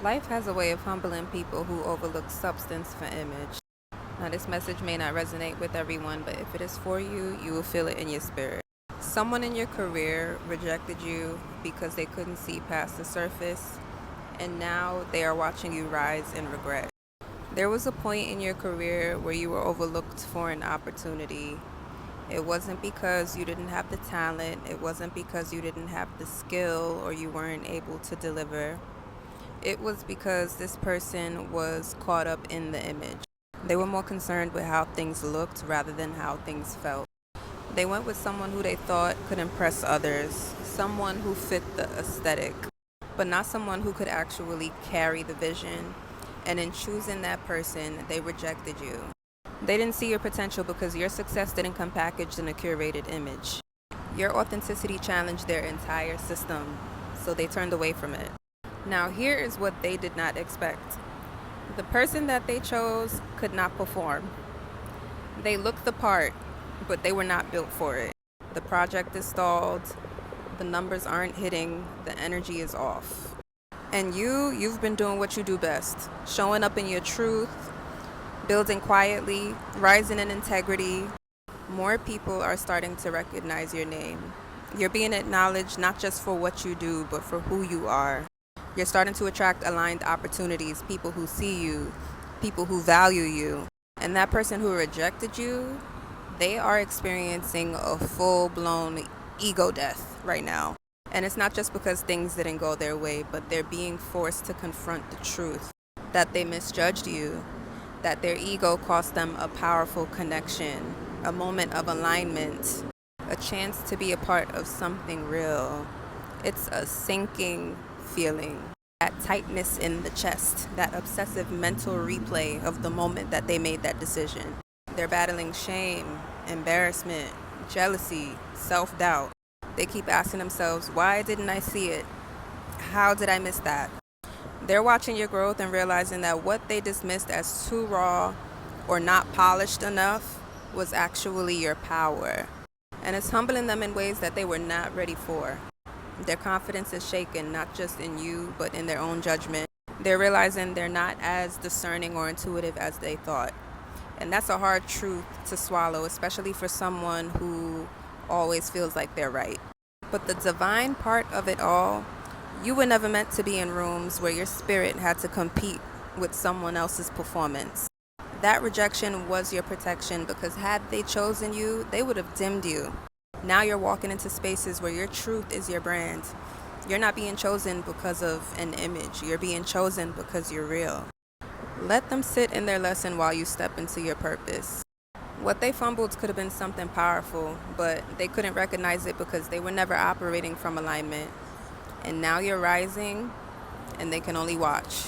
Life has a way of humbling people who overlook substance for image. Now, this message may not resonate with everyone, but if it is for you, you will feel it in your spirit. Someone in your career rejected you because they couldn't see past the surface, and now they are watching you rise in regret. There was a point in your career where you were overlooked for an opportunity. It wasn't because you didn't have the talent, it wasn't because you didn't have the skill or you weren't able to deliver. It was because this person was caught up in the image. They were more concerned with how things looked rather than how things felt. They went with someone who they thought could impress others, someone who fit the aesthetic, but not someone who could actually carry the vision. And in choosing that person, they rejected you. They didn't see your potential because your success didn't come packaged in a curated image. Your authenticity challenged their entire system, so they turned away from it. Now, here is what they did not expect. The person that they chose could not perform. They looked the part, but they were not built for it. The project is stalled, the numbers aren't hitting, the energy is off. And you've been doing what you do best, showing up in your truth, building quietly, rising in integrity. More people are starting to recognize your name. You're being acknowledged not just for what you do, but for who you are. You're starting to attract aligned opportunities, people who see you, people who value you. And that person who rejected you, they are experiencing a full-blown ego death right now. And it's not just because things didn't go their way, but they're being forced to confront the truth that they misjudged you, that their ego cost them a powerful connection, a moment of alignment, a chance to be a part of something real. It's a sinking feeling, that tightness in the chest, that obsessive mental replay of the moment that they made that decision. They're battling shame, embarrassment, jealousy, self-doubt. They keep asking themselves, why didn't I see it? How did I miss that? They're watching your growth and realizing that what they dismissed as too raw or not polished enough was actually your power. And it's humbling them in ways that they were not ready for. Their confidence is shaken, not just in you, but in their own judgment. They're realizing they're not as discerning or intuitive as they thought. And that's a hard truth to swallow, especially for someone who always feels like they're right. But the divine part of it all, you were never meant to be in rooms where your spirit had to compete with someone else's performance. That rejection was your protection because had they chosen you, they would have dimmed you. Now you're walking into spaces where your truth is your brand. You're not being chosen because of an image. You're being chosen because you're real. Let them sit in their lesson while you step into your purpose. What they fumbled could have been something powerful, but they couldn't recognize it because they were never operating from alignment. And now you're rising, and they can only watch.